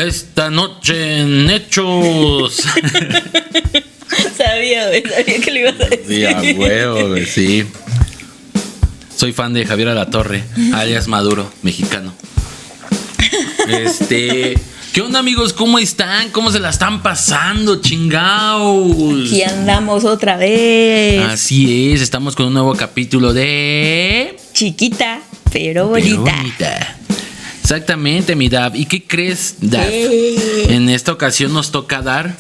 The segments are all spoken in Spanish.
Esta noche en Hechos. Sabía que lo ibas a decir. Sí, a huevo, güey, sí. Soy fan de Javier Alatorre, alias Maduro, mexicano. ¿Qué onda, amigos? ¿Cómo están? ¿Cómo se la están pasando, chingaos? Aquí andamos otra vez. Así es, estamos con un nuevo capítulo de... Chiquita, pero bonita. Exactamente, mi Dab. ¿Y qué crees, Dab? En esta ocasión nos toca dar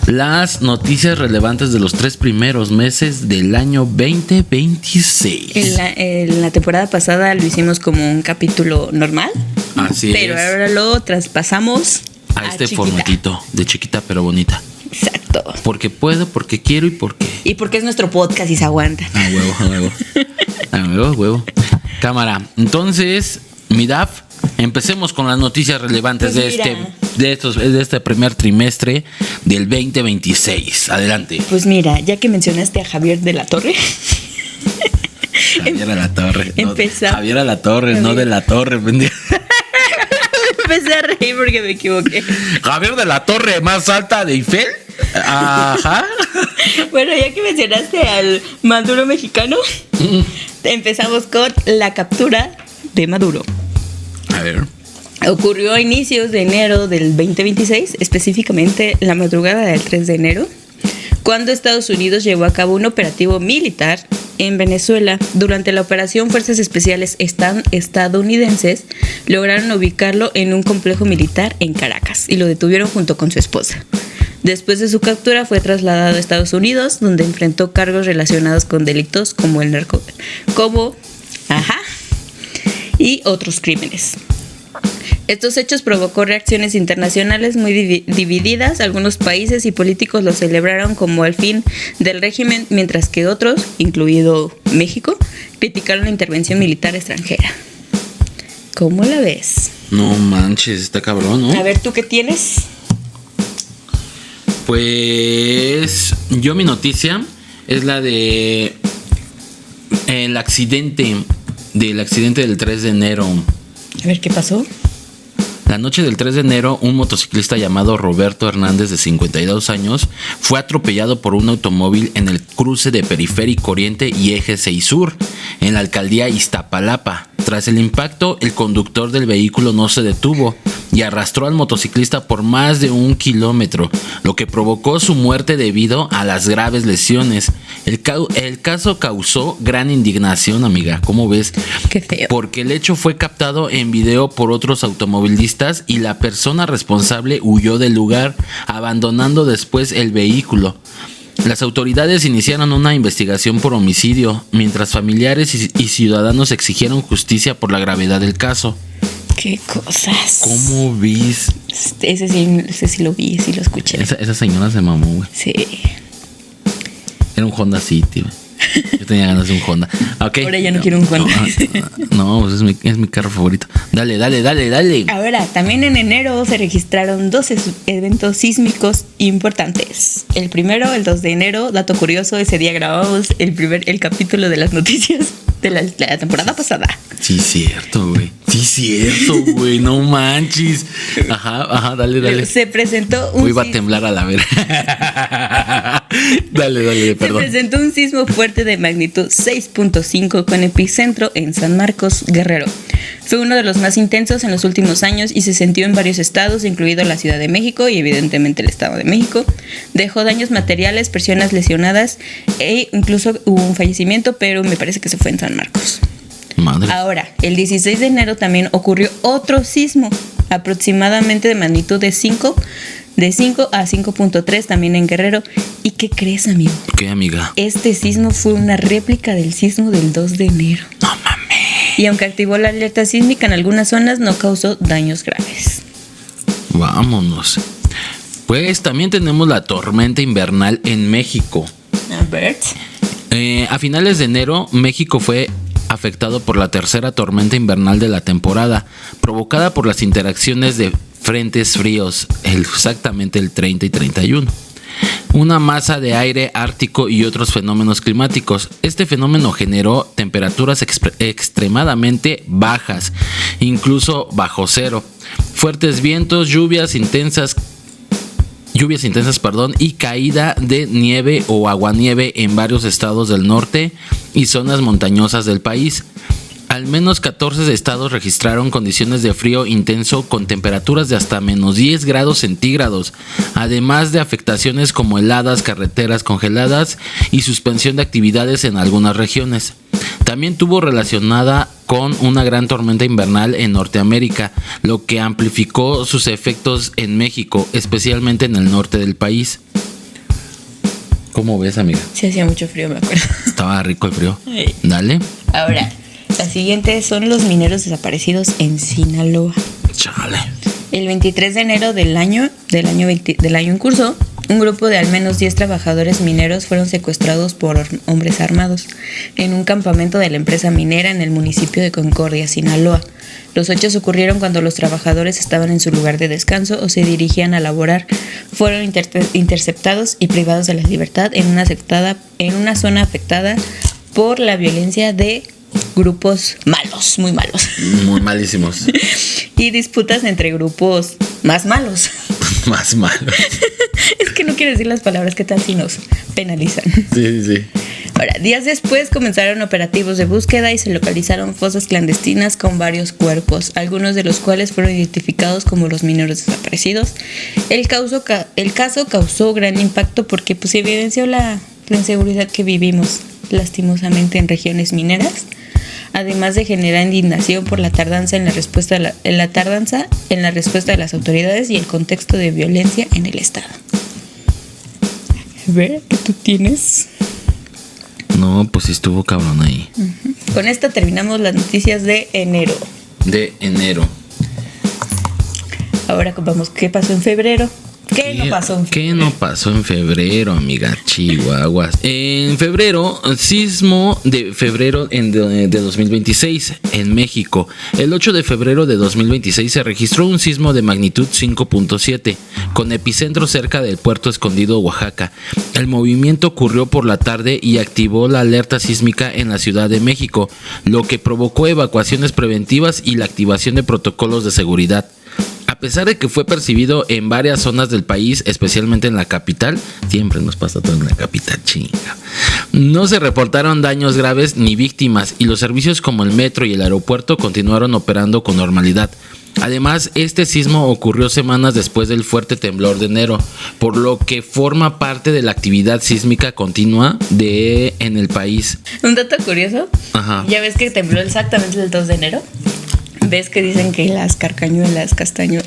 las noticias relevantes de los 3 primeros meses del año 2026. En la temporada pasada lo hicimos como un capítulo normal. Así pero es. ahora lo traspasamos a este chiquita. formatito de chiquita pero bonita. Exacto. Porque puedo, porque quiero y porque... Y porque es nuestro podcast y se aguanta. A huevo, a huevo. A huevo, a huevo. Cámara. Entonces, mi Dab, empecemos con las noticias relevantes Pues de este primer trimestre del 2026. Adelante. Pues mira, ya que mencionaste a Javier de la Torre. Javier Alatorre. Javier Alatorre, no de la Torre, pendejo. Empecé a reír porque me equivoqué. Javier de la Torre, más alta de Eiffel. Ajá. Bueno, ya que mencionaste al Maduro mexicano, empezamos con la captura de Maduro. A ver. Ocurrió a inicios de enero del 2026, específicamente la madrugada del 3 de enero, cuando Estados Unidos llevó a cabo un operativo militar en Venezuela. Durante la operación, fuerzas especiales estadounidenses lograron ubicarlo en un complejo militar en Caracas y lo detuvieron junto con su esposa. Después de su captura fue trasladado a Estados Unidos, donde enfrentó cargos relacionados con delitos como el y otros crímenes. Estos hechos provocó reacciones internacionales muy divididas. Algunos países y políticos lo celebraron como el fin del régimen, mientras que otros, incluido México, criticaron la intervención militar extranjera. ¿Cómo la ves? No manches, está cabrón, ¿no? A ver, ¿tú qué tienes? Pues yo mi noticia es la de el accidente del 3 de enero. A ver, ¿qué pasó? La noche del 3 de enero, un motociclista llamado Roberto Hernández, de 52 años, fue atropellado por un automóvil en el cruce de Periférico Oriente y Eje 6 Sur, en la alcaldía Iztapalapa. Tras el impacto, el conductor del vehículo no se detuvo y arrastró al motociclista por más de 1 kilómetro, lo que provocó su muerte debido a las graves lesiones. El caso causó gran indignación, amiga. ¿Cómo ves? Qué feo. Porque el hecho fue captado en video por otros automovilistas y la persona responsable huyó del lugar, abandonando después el vehículo. Las autoridades iniciaron una investigación por homicidio, mientras familiares y ciudadanos exigieron justicia por la gravedad del caso. Qué cosas. ¿Cómo ves? Ese sí lo vi, sí lo escuché. Esa señora se mamó, güey. Sí. Era un Honda City, güey. Yo tenía ganas de un Honda. Okay. Ahora ya no quiero un Honda. No, pues es mi carro favorito. Dale. Ahora, también en enero se registraron 12 eventos sísmicos importantes. El primero, el 2 de enero, dato curioso, ese día grabamos el capítulo de las noticias de la temporada pasada. Sí, cierto, güey. No manches. Ajá, dale. Se presentó un iba a temblar a la vera. Dale, perdón. Se presentó un sismo fuerte de magnitud 6.5 con epicentro en San Marcos, Guerrero. Fue uno de los más intensos en los últimos años y se sintió en varios estados, incluido la Ciudad de México y evidentemente el Estado de México. Dejó daños materiales, personas lesionadas e incluso hubo un fallecimiento, pero me parece que se fue en San Marcos. Madre. Ahora, el 16 de enero también ocurrió otro sismo, aproximadamente de magnitud de 5 a 5.3 también en Guerrero. ¿Y qué crees, amigo? ¿Qué, amiga? Este sismo fue una réplica del sismo del 2 de enero. No mames. Y aunque activó la alerta sísmica en algunas zonas, no causó daños graves. Vámonos. Pues también tenemos la tormenta invernal en México. A ver. A finales de enero, México fue afectado por la tercera tormenta invernal de la temporada, provocada por las interacciones de frentes fríos, exactamente el 30 y 31. una masa de aire ártico y otros fenómenos climáticos. Este fenómeno generó temperaturas extremadamente bajas, incluso bajo cero, fuertes vientos, lluvias intensas, y caída de nieve o aguanieve en varios estados del norte y zonas montañosas del país. Al menos 14 estados registraron condiciones de frío intenso con temperaturas de hasta menos 10 grados centígrados, además de afectaciones como heladas, carreteras congeladas y suspensión de actividades en algunas regiones. También tuvo relacionada con una gran tormenta invernal en Norteamérica, lo que amplificó sus efectos en México, especialmente en el norte del país. ¿Cómo ves, amiga? Sí, hacía mucho frío, me acuerdo. Estaba rico el frío. Dale. Ahora, la siguiente son los mineros desaparecidos en Sinaloa. Chale. El 23 de enero del año en curso, un grupo de al menos 10 trabajadores mineros fueron secuestrados por hombres armados en un campamento de la empresa minera en el municipio de Concordia, Sinaloa. Los hechos ocurrieron cuando los trabajadores estaban en su lugar de descanso o se dirigían a laborar. Fueron interceptados y privados de la libertad en una zona afectada por la violencia de grupos malos, muy malos. Muy malísimos. Y disputas entre grupos más malos. Más malos. Es que no quiero decir las palabras, que tal si nos penalizan. Sí. Ahora, días después comenzaron operativos de búsqueda y se localizaron fosas clandestinas con varios cuerpos, algunos de los cuales fueron identificados como los mineros desaparecidos. El caso causó gran impacto porque se evidenció la inseguridad que vivimos lastimosamente en regiones mineras, además de generar indignación por la tardanza en la respuesta de las autoridades y el contexto de violencia en el estado. A ver, ¿qué tú tienes? No, pues sí estuvo cabrón ahí. Uh-huh. Con esta terminamos las noticias de enero. Ahora vamos, ¿qué pasó en febrero? ¿Qué no pasó en febrero, amiga? Chihuahuas. En febrero, sismo de febrero de 2026 en México. El 8 de febrero de 2026 se registró un sismo de magnitud 5.7 con epicentro cerca del Puerto Escondido, Oaxaca. El movimiento ocurrió por la tarde y activó la alerta sísmica en la Ciudad de México, lo que provocó evacuaciones preventivas y la activación de protocolos de seguridad. A pesar de que fue percibido en varias zonas del país, especialmente en la capital, siempre nos pasa todo en la capital, chinga. No se reportaron daños graves ni víctimas y los servicios como el metro y el aeropuerto continuaron operando con normalidad. Además, este sismo ocurrió semanas después del fuerte temblor de enero, por lo que forma parte de la actividad sísmica continua en el país. Un dato curioso, Ajá. Ya ves que tembló exactamente el 2 de enero. Ves que dicen que las carcañuelas,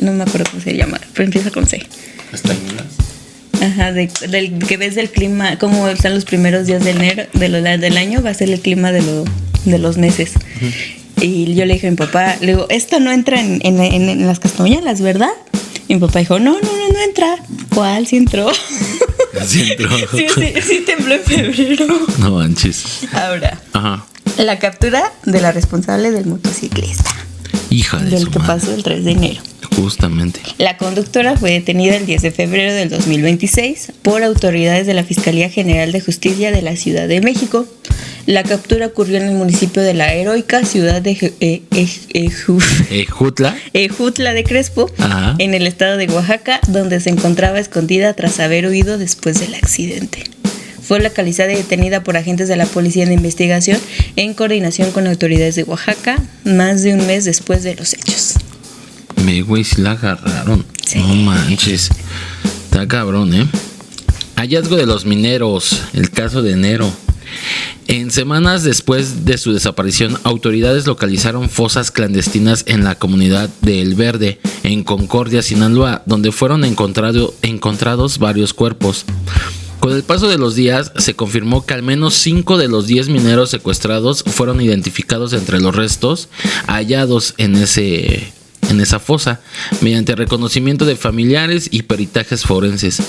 no me acuerdo cómo se llama, pero empieza con C. ¿Castañuelas? Ajá, que ves del clima, cómo están los primeros días de enero, del año, va a ser el clima de los meses. Uh-huh. Y yo le dije a mi papá, le digo, esto no entra en las castañuelas, ¿verdad? Y mi papá dijo, no entra. ¿Cuál? Sí entró. ¿Sí entró? sí tembló en febrero. No manches. Ahora, ajá, la captura de la responsable del motociclista. Hija de del su que madre. Pasó el 3 de enero. Justamente. La conductora fue detenida el 10 de febrero del 2026 por autoridades de la Fiscalía General de Justicia de la Ciudad de México. La captura ocurrió en el municipio de la heroica ciudad de Ejutla de Crespo, ajá, en el estado de Oaxaca, donde se encontraba escondida tras haber huido después del accidente. Fue localizada y detenida por agentes de la Policía de Investigación en coordinación con autoridades de Oaxaca más de un mes después de los hechos. Güey, si la agarraron. Sí. No manches. Está cabrón, ¿eh? Hallazgo de los mineros. El caso de enero. En semanas después de su desaparición, autoridades localizaron fosas clandestinas en la comunidad de El Verde, en Concordia, Sinaloa, donde fueron encontrados varios cuerpos. Con el paso de los días, se confirmó que al menos 5 de los 10 mineros secuestrados fueron identificados entre los restos hallados en esa fosa, mediante reconocimiento de familiares y peritajes forenses.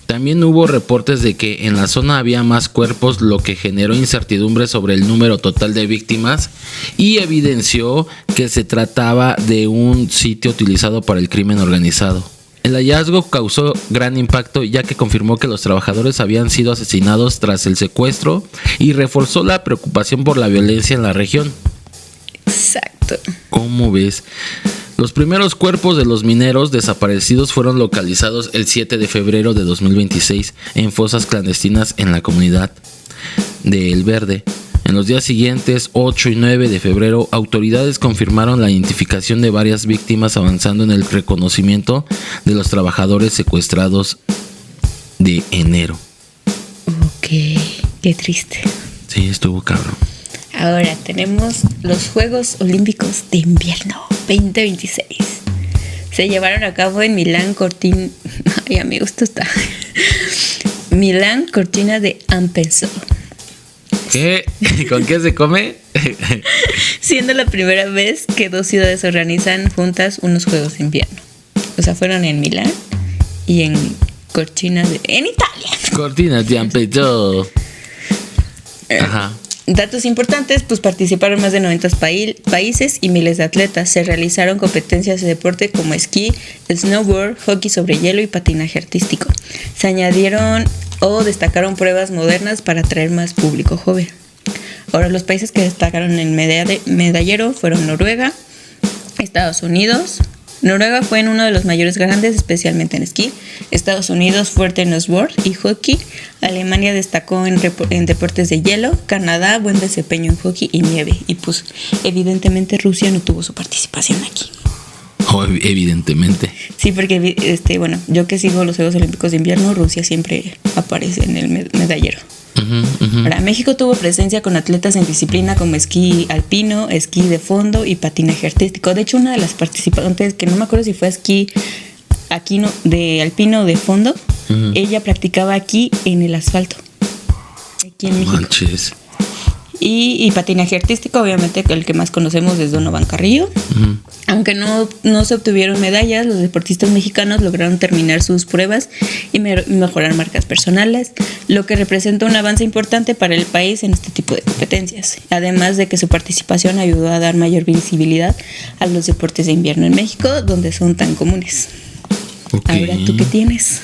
También hubo reportes de que en la zona había más cuerpos, lo que generó incertidumbre sobre el número total de víctimas y evidenció que se trataba de un sitio utilizado para el crimen organizado. El hallazgo causó gran impacto ya que confirmó que los trabajadores habían sido asesinados tras el secuestro y reforzó la preocupación por la violencia en la región. Exacto. ¿Cómo ves? Los primeros cuerpos de los mineros desaparecidos fueron localizados el 7 de febrero de 2026 en fosas clandestinas en la comunidad de El Verde. En los días siguientes, 8 y 9 de febrero, autoridades confirmaron la identificación de varias víctimas, avanzando en el reconocimiento de los trabajadores secuestrados de enero. Ok, qué triste. Sí, estuvo cabrón. Ahora tenemos los Juegos Olímpicos de Invierno 2026. Se llevaron a cabo en Milán Cortina. Ay, amigo, esto está. Milán Cortina de Ampezzo. ¿Qué? ¿Con qué se come? Siendo la primera vez que dos ciudades organizan juntas unos Juegos de Invierno. O sea, fueron en Milán y en Cortina de... en Italia. Cortina de Ampezzo. Ajá. Datos importantes, pues participaron más de 90 países y miles de atletas. Se realizaron competencias de deporte como esquí, snowboard, hockey sobre hielo y patinaje artístico. Se añadieron o destacaron pruebas modernas para atraer más público joven. Ahora, los países que destacaron en el medallero fueron Noruega, Estados Unidos. Noruega fue en uno de los mayores grandes, especialmente en esquí. Estados Unidos fuerte en snowboard y hockey. Alemania destacó en deportes de hielo. Canadá, buen desempeño en hockey y nieve. Y pues evidentemente Rusia no tuvo su participación aquí. Oh, evidentemente. Sí, porque bueno, yo que sigo los Juegos Olímpicos de Invierno, Rusia siempre aparece en el medallero. Ahora, México tuvo presencia con atletas en disciplina como esquí alpino, esquí de fondo y patinaje artístico. De hecho, una de las participantes, que no me acuerdo si fue esquí aquí de alpino o de fondo, ella practicaba aquí en el asfalto, aquí en México. Manches. Y patinaje artístico, obviamente, que el que más conocemos es Donovan Carrillo. Aunque no se obtuvieron medallas, los deportistas mexicanos lograron terminar sus pruebas y mejorar marcas personales, lo que representa un avance importante para el país en este tipo de competencias. Además de que su participación ayudó a dar mayor visibilidad a los deportes de invierno en México, donde son tan comunes. Okay. Ahora, ¿tú qué tienes?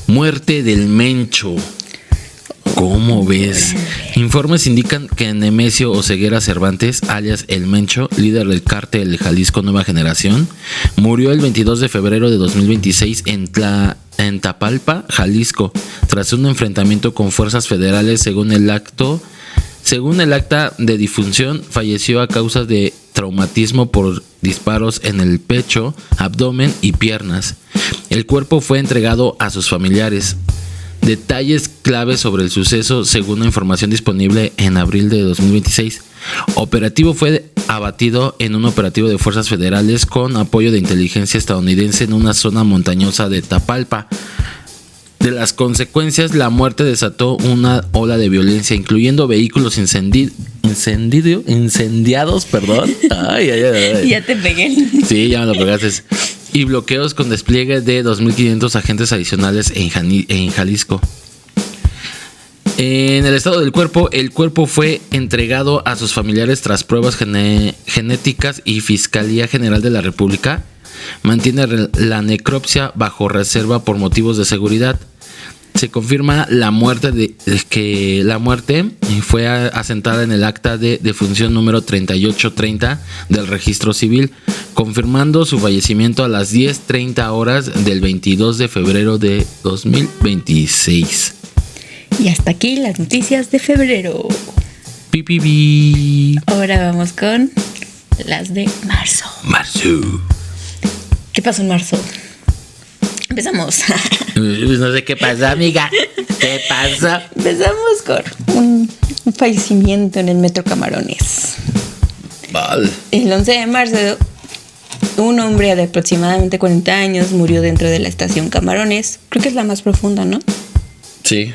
Muerte del Mencho. ¿Cómo ves? Informes indican que Nemesio Oseguera Cervantes, alias El Mencho, líder del cártel de Jalisco Nueva Generación, murió el 22 de febrero de 2026 en Tapalpa, Jalisco, tras un enfrentamiento con fuerzas federales. Según el acta de difunción, falleció a causa de traumatismo por disparos en el pecho, abdomen y piernas. El cuerpo fue entregado a sus familiares. Detalles claves sobre el suceso, según la información disponible en abril de 2026. Operativo fue abatido en un operativo de fuerzas federales con apoyo de inteligencia estadounidense en una zona montañosa de Tapalpa. De las consecuencias, la muerte desató una ola de violencia, incluyendo vehículos incendiados, perdón. Ay. Ya te pegué. Sí, ya me lo pegaste. Y bloqueos con despliegue de 2.500 agentes adicionales en Jalisco. En el estado del cuerpo, el cuerpo fue entregado a sus familiares tras pruebas genéticas y Fiscalía General de la República mantiene la necropsia bajo reserva por motivos de seguridad. Se confirma la muerte la muerte fue asentada en el acta de defunción número 3830 del registro civil, confirmando su fallecimiento a las 10:30 horas del 22 de febrero de 2026. Y hasta aquí las noticias de febrero. Pipipi. Ahora vamos con las de marzo. ¿Qué pasó en marzo? Empezamos. No sé qué pasa, amiga. ¿Qué pasa? Empezamos con un fallecimiento en el Metro Camarones. Vale. El 11 de marzo, un hombre de aproximadamente 40 años murió dentro de la estación Camarones. Creo que es la más profunda, ¿no? Sí.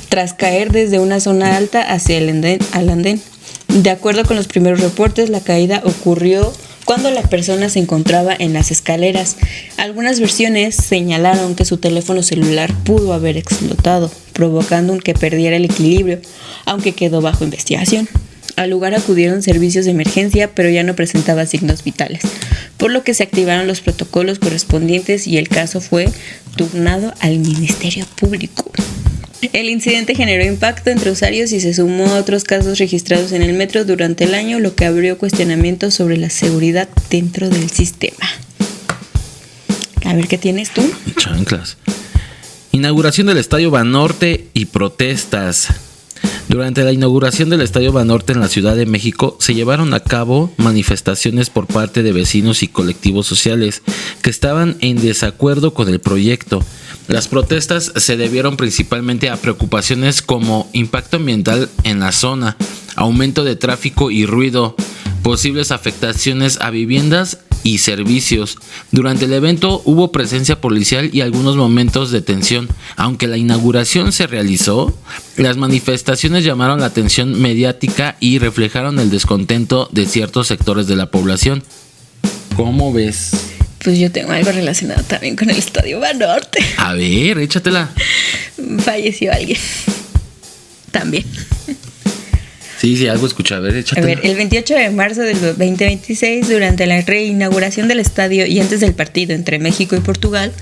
Tras caer desde una zona alta hacia el andén. De acuerdo con los primeros reportes, la caída ocurrió cuando la persona se encontraba en las escaleras. Algunas versiones señalaron que su teléfono celular pudo haber explotado, provocando que perdiera el equilibrio, aunque quedó bajo investigación. Al lugar acudieron servicios de emergencia, pero ya no presentaba signos vitales, por lo que se activaron los protocolos correspondientes y el caso fue turnado al Ministerio Público. El incidente generó impacto entre usuarios y se sumó a otros casos registrados en el metro durante el año, lo que abrió cuestionamientos sobre la seguridad dentro del sistema. A ver, ¿qué tienes tú? Chanclas. Inauguración del Estadio Banorte y protestas. Durante la inauguración del Estadio Banorte en la Ciudad de México se llevaron a cabo manifestaciones por parte de vecinos y colectivos sociales que estaban en desacuerdo con el proyecto. Las protestas se debieron principalmente a preocupaciones como impacto ambiental en la zona, aumento de tráfico y ruido, posibles afectaciones a viviendas y servicios. Durante el evento hubo presencia policial y algunos momentos de tensión. Aunque la inauguración se realizó, las manifestaciones llamaron la atención mediática y reflejaron el descontento de ciertos sectores de la población. ¿Cómo ves? Pues yo tengo algo relacionado también con el Estadio Banorte. A ver, échatela. Falleció alguien. También. Sí, algo escuché. A ver, échatela. A ver, el 28 de marzo del 2026, durante la reinauguración del estadio y antes del partido entre México y Portugal,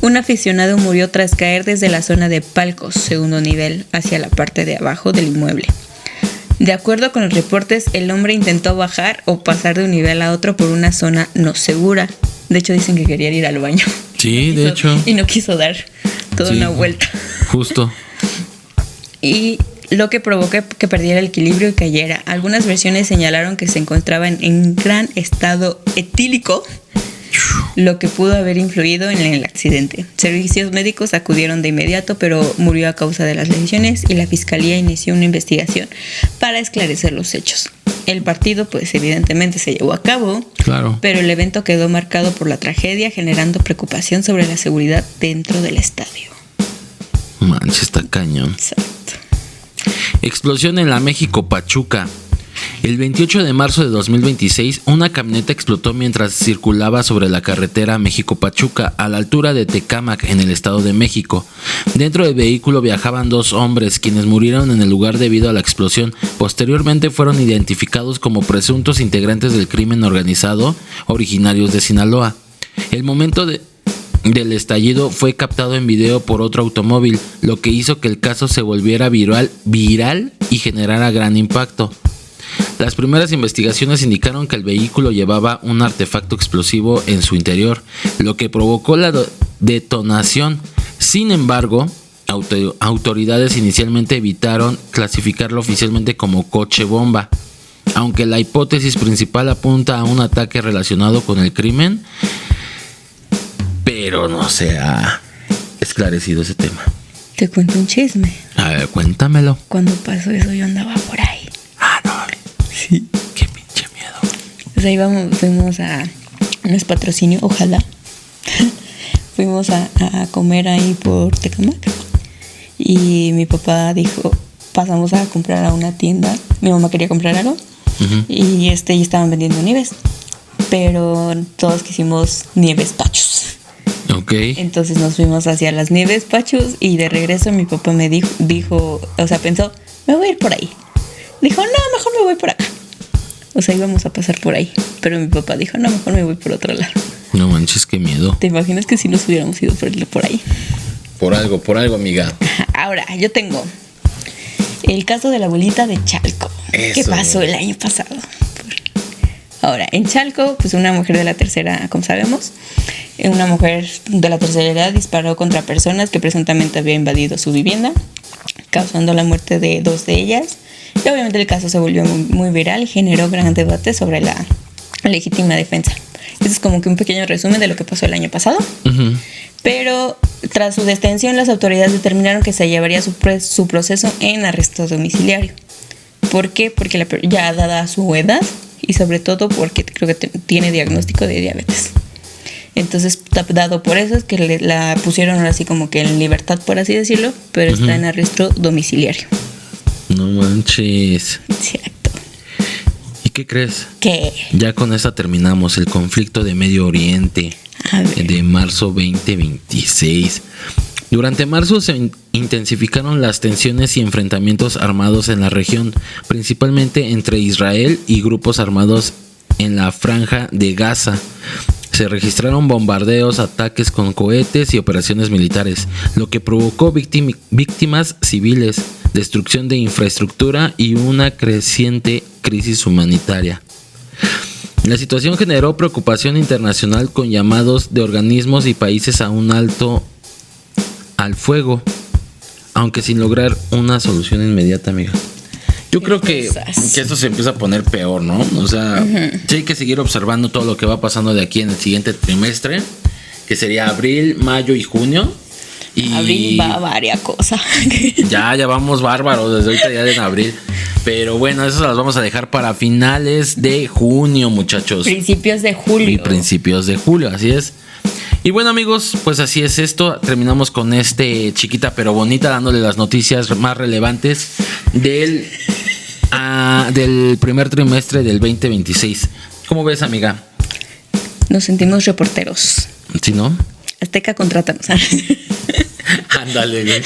un aficionado murió tras caer desde la zona de palcos, segundo nivel, hacia la parte de abajo del inmueble. De acuerdo con los reportes, el hombre intentó bajar o pasar de un nivel a otro por una zona no segura. De hecho, dicen que quería ir al baño. Sí, de hecho. Y no quiso dar toda una vuelta. Justo. Y lo que provocó que perdiera el equilibrio y cayera. Algunas versiones señalaron que se encontraba en gran estado etílico, lo que pudo haber influido en el accidente. Servicios médicos acudieron de inmediato, pero murió a causa de las lesiones y la fiscalía inició una investigación para esclarecer los hechos. El partido, pues evidentemente se llevó a cabo, claro, pero el evento quedó marcado por la tragedia, generando preocupación sobre la seguridad dentro del estadio. Manches, está cañón. Exacto. Explosión en la México Pachuca. El 28 de marzo de 2026, una camioneta explotó mientras circulaba sobre la carretera México-Pachuca, a la altura de Tecámac, en el Estado de México. Dentro del vehículo viajaban 2 hombres, quienes murieron en el lugar debido a la explosión. Posteriormente fueron identificados como presuntos integrantes del crimen organizado, originarios de Sinaloa. El momento del estallido fue captado en video por otro automóvil, lo que hizo que el caso se volviera viral y generara gran impacto. Las primeras investigaciones indicaron que el vehículo llevaba un artefacto explosivo en su interior, lo que provocó la detonación. Sin embargo, autoridades inicialmente evitaron clasificarlo oficialmente como coche bomba, aunque la hipótesis principal apunta a un ataque relacionado con el crimen, pero no se ha esclarecido ese tema. Te cuento un chisme. A ver, cuéntamelo. Cuando pasó eso yo andaba por ahí. Ah, no. Sí. Qué pinche miedo. O sea, fuimos a... No es patrocinio, ojalá. Fuimos a comer ahí por Tecámac. Y mi papá dijo, pasamos a comprar a una tienda. Mi mamá quería comprar algo. Uh-huh. Y estaban vendiendo nieves. Pero todos quisimos nieves pachos. Ok. Entonces nos fuimos hacia las nieves pachos. Y de regreso mi papá me dijo, o sea, pensó, me voy a ir por ahí. Dijo, no, mejor me voy por acá. O sea, íbamos a pasar por ahí. Pero mi papá dijo, no, mejor me voy por otro lado. No manches, qué miedo. ¿Te imaginas que si nos hubiéramos ido por ahí? Por algo, amiga. Ahora, yo tengo el caso de la abuelita de Chalco. Eso. ¿Qué pasó el año pasado? Ahora, en Chalco, pues una mujer de la tercera, como sabemos, una mujer de la tercera edad disparó contra personas que presuntamente habían invadido su vivienda, causando la muerte de 2 de ellas. Y obviamente el caso se volvió muy viral y generó gran debate sobre la legítima defensa. Este es como que un pequeño resumen de lo que pasó el año pasado. Uh-huh. Pero tras su detención, las autoridades determinaron que se llevaría su proceso en arresto domiciliario. ¿Por qué? Porque ya dada su edad y sobre todo porque creo que tiene diagnóstico de diabetes. Entonces, dado por eso es que la pusieron así como que en libertad, por así decirlo, pero uh-huh. Está en arresto domiciliario. No manches. Cierto. ¿Y qué crees? ¿Qué? Ya con esta terminamos el conflicto de Medio Oriente de marzo 2026. Durante marzo se intensificaron las tensiones y enfrentamientos armados en la región, principalmente entre Israel y grupos armados en la Franja de Gaza. Se registraron bombardeos, ataques con cohetes y operaciones militares, lo que provocó víctimas civiles, destrucción de infraestructura y una creciente crisis humanitaria. La situación generó preocupación internacional con llamados de organismos y países a un alto al fuego, aunque sin lograr una solución inmediata, amiga. Yo creo que esto se empieza a poner peor, ¿no? O sea, sí hay que seguir observando todo lo que va pasando de aquí en el siguiente trimestre, que sería abril, mayo y junio. Y abril va varias cosas. Ya vamos bárbaros desde ahorita ya en abril. Pero bueno, eso las vamos a dejar para finales de junio, muchachos. Principios de julio. Y principios de julio, así es. Y bueno, amigos, pues así es esto. Terminamos con chiquita pero bonita, dándole las noticias más relevantes del primer trimestre del 2026. ¿Cómo ves, amiga? Nos sentimos reporteros. ¿Sí, no? Azteca, contrátanos. Ándale, güey.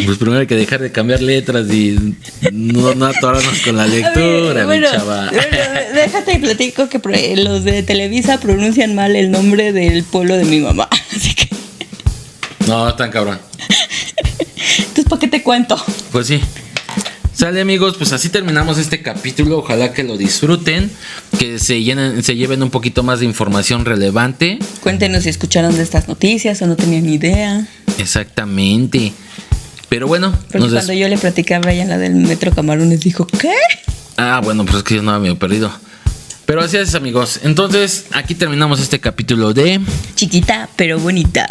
Pues primero hay que dejar de cambiar letras y no atorarnos con la lectura, mi chava. Bueno, déjate y platico que los de Televisa pronuncian mal el nombre del pueblo de mi mamá. Así que... No, tan cabrón. Entonces, ¿para qué te cuento? Pues sí. Sale, amigos, pues así terminamos este capítulo. Ojalá que lo disfruten, que se lleven un poquito más de información relevante. Cuéntenos si escucharon de estas noticias o no tenían ni idea. Exactamente. Pero bueno, porque cuando yo le platicé a Brian la del Metro Camarones, dijo, ¿qué? Ah, bueno, pues es que yo no había perdido. Pero así es, amigos. Entonces, aquí terminamos este capítulo de Chiquita pero bonita.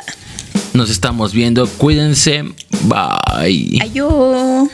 Nos estamos viendo. Cuídense. Bye. Adiós.